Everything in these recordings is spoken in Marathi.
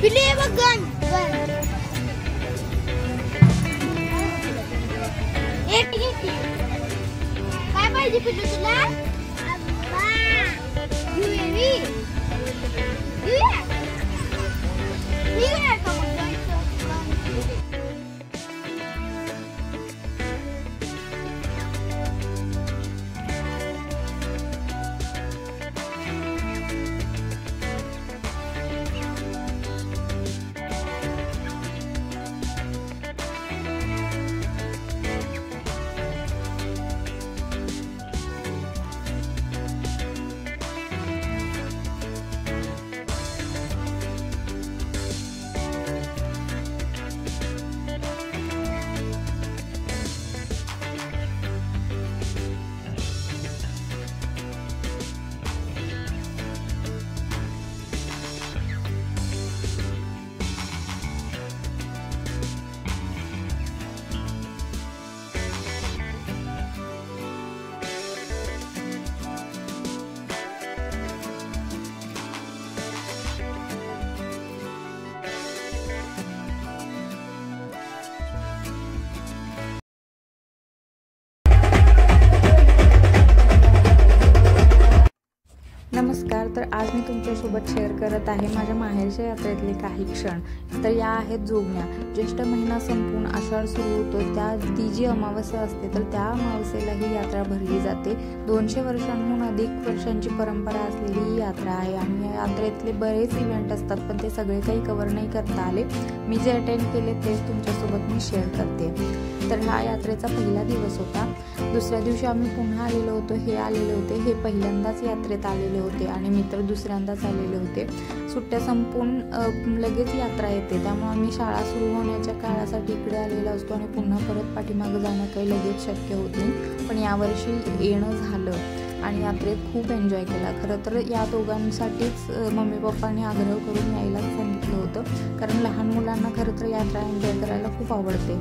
गन काय पाहिजे पिल्लू तुला? नमस्कार। तर आज मी तुमच्यासोबत शेअर करत आहे माझ्या माहेरच्या यात्रेतले काही क्षण। तर या आहेत जोगण्या। ज्येष्ठ महिना संपून आषाढ सुरू होतो, ती जी अमावस्या असते तर त्या अमावस्येला ही यात्रा भरली जाते। 200 वर्षांहून अधिक वर्षांची परंपरा असलेली ही यात्रा आहे आणि या यात्रेतले बरेच इव्हेंट असतात, पण ते सगळे काही कव्हर नाही करता आले। मी जे अटेंड केले तेच तुमच्यासोबत मी शेअर करते। तर हा यात्रेचा पहिला दिवस होता। दुसऱ्या दिवशी आम्ही पुन्हा आलेलो होतो। हे पहिल्यांदाच यात्रेत आलेले होते आणि मित्र दुसऱ्यांदाच आलेले होते। सुट्ट्या संपून लगेच यात्रा येते, त्यामुळे आम्ही शाळा सुरू होण्याच्या काळासाठी इकडे आलेलो असतो आणि पुन्हा परत पाठीमागं जाणं काही लगेच शक्य होत नाही। पण यावर्षी येणं झालं आणि यात्रेत खूप एन्जॉय केला। खरं तर या दोघांसाठीच मम्मी पप्पांनी आग्रह करून यायला सांगितलं होतं, कारण लहान मुलांना खरं तर यात्रा एन्जॉय करायला खूप आवडते।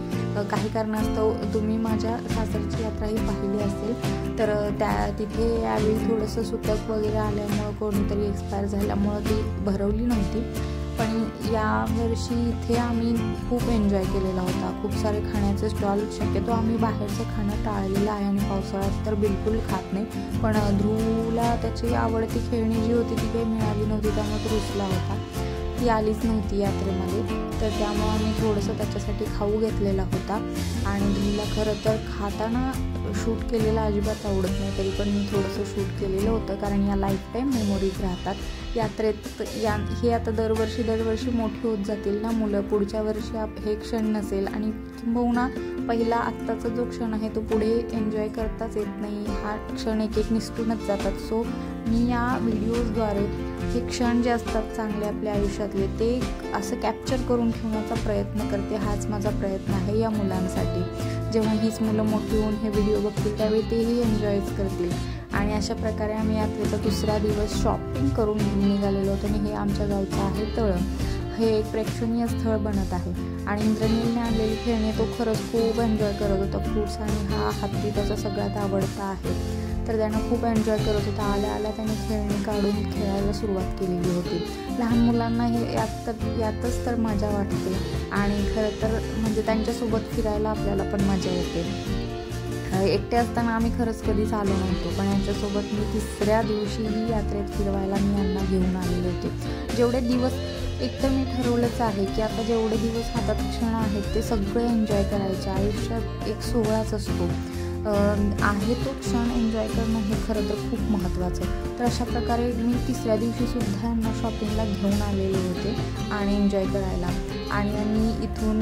काही कारणास्तव तुम्ही माझ्या सासरची यात्राही पाहिली असेल, तर तिथे यावेळी थोडंसं सुतक वगैरे आल्यामुळं कोणीतरी एक्सपायर झाल्यामुळं ती भरवली नव्हती। पण यावर्षी इथे आम्ही खूप एन्जॉय केलेला होता। खूप सारे खाण्याचे स्टॉल, शक्यतो आम्ही बाहेरचं खाणं टाळलेलं आहे आणि पावसाळ्यात तर बिलकुल खात नाही। पण ध्रुवला त्याची आवडती खेळणी जी होती ती काही मिळाली नव्हती, त्यामुळे तो रुसला होता, ती आलीच नव्हती यात्रेमध्ये। तर त्यामुळे आम्ही थोडंसं त्याच्यासाठी खाऊ घेतलेला होता आणि ध्रुवला खरं तर खाताना शूट केलेलं अजिबात आवडत नाही, तरी पण मी थोडंसं शूट केलेलं होतं, कारण या लाईफ टाईम मेमोरीज राहतात यात्रेत। हे आता दरवर्षी मोठी होत जातील ना मुलं, पुढच्या वर्षी हे क्षण नसेल आणि किंबहुना पहिला आत्ताचा जो क्षण आहे तो पुढे एन्जॉय करताच येत नाही। हा क्षण एक निसटूनच जातात। सो मी या व्हिडिओजद्वारे हे क्षण जे असतात चांगले आपल्या आयुष्यातले ते असं कॅप्चर करून ठेवण्याचा प्रयत्न करते। हाच माझा प्रयत्न आहे या मुलांसाठी। जेव्हा हीच मुलं मोठी होऊन हे व्हिडिओ बघतील त्यावेळी तेही एन्जॉयच करतील। आणि अशा प्रकारे आम्ही यात्रेचा दुसरा दिवस शॉपिंग करून निघालेलो होतो आणि हे आमच्या गावचं आहे तळं। हे एक प्रेक्षणीय स्थळ बनत आहे आणि इंद्रनीलने आणलेली खेळणी तो खरंच खूप एन्जॉय करत होता। फ्रूट्स आणि हा हत्ती त्याचा सगळ्यात आवडता आहे, तर त्यानं खूप एन्जॉय करत होता। आल्या त्याने खेळणी काढून खेळायला सुरुवात केलेली होती। लहान मुलांना हे यातच तर मजा वाटते आणि खरं तर म्हणजे त्यांच्यासोबत फिरायला आपल्याला पण मजा येते। एकटे असताना आम्ही खरंच कधीच आलो नव्हतो, पण यांच्यासोबत मी तिसऱ्या दिवशीही यात्रेत फिरवायला मी यांना घेऊन आलेले होते। जेवढे दिवस एकतर मी ठरवलंच आहे की आता जेवढे दिवस हातात क्षण आहेत ते सगळे एन्जॉय करायचे। आयुष्यात एक सोहळाच असतो, आहे तो क्षण एन्जॉय करणं हे खरं तर खूप महत्त्वाचं। तर अशा प्रकारे मी तिसऱ्या दिवशीसुद्धा यांना शॉपिंगला घेऊन आलेले होते आणि एन्जॉय करायला। आणि मी इथून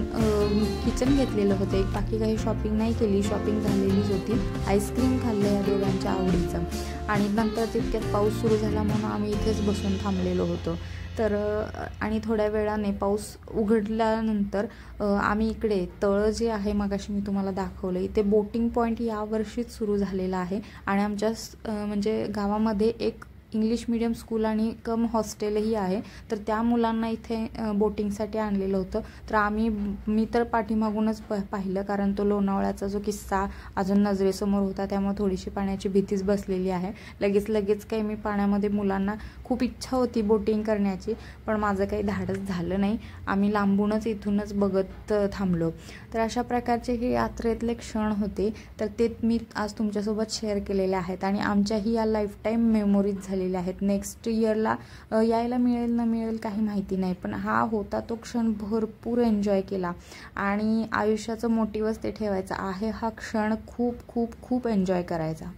किचन घेतलेलं होतं एक, बाकी काही शॉपिंग नाही केली, शॉपिंग झालेलीच होती। आईस्क्रीम खाल्लं या दोघांच्या आवडीचं आणि नंतर तितक्यात पाऊस सुरू झाला म्हणून आम्ही इथेच बसून थांबलेलो होतो। तर आणि थोड्या वेळाने पाऊस उघडल्यानंतर आम्ही इकडे तळं जे आहे मगाशी मी तुम्हाला दाखवलं, इथे बोटिंग पॉईंट यावर्षीच सुरू झालेला आहे आणि आमच्या म्हणजे गावामध्ये एक इंग्लिश मीडियम स्कूल आणि कम हॉस्टेलही आहे, तर त्या मुलांना इथे बोटिंगसाठी आणलेलं होतं. तर मी तर पाठीमागूनच पाहिलं, कारण तो लोणावळ्याचा जो किस्सा अजून नजरेसमोर होता, त्यामुळे थोडीशी पाण्याची भीतीच बसलेली आहे. लगेच काही मी पाण्यामध्ये मुलांना खूप इच्छा होती बोटिंग करण्याची, पण माझं काही धाडस झालं नाही. आम्ही लांबूनच इथूनच बघत थांबलो. तर अशा प्रकारचे हे यात्रेतले क्षण होते, तर ते मी आज तुमच्यासोबत शेअर केलेले आहेत आणि आमच्याही या लाईफ टाईम मेमोरीज झालेल्या आहेत. नेक्स्ट इयरला यायला मिळेल न मिळेल काही माहिती नाही, पण हा होता तो क्षण भरपूर एन्जॉय केला आणि आयुष्याचं मोटिव्हच ते ठेवायचं आहे, हा क्षण खूप खूप खूप एन्जॉय करायचा.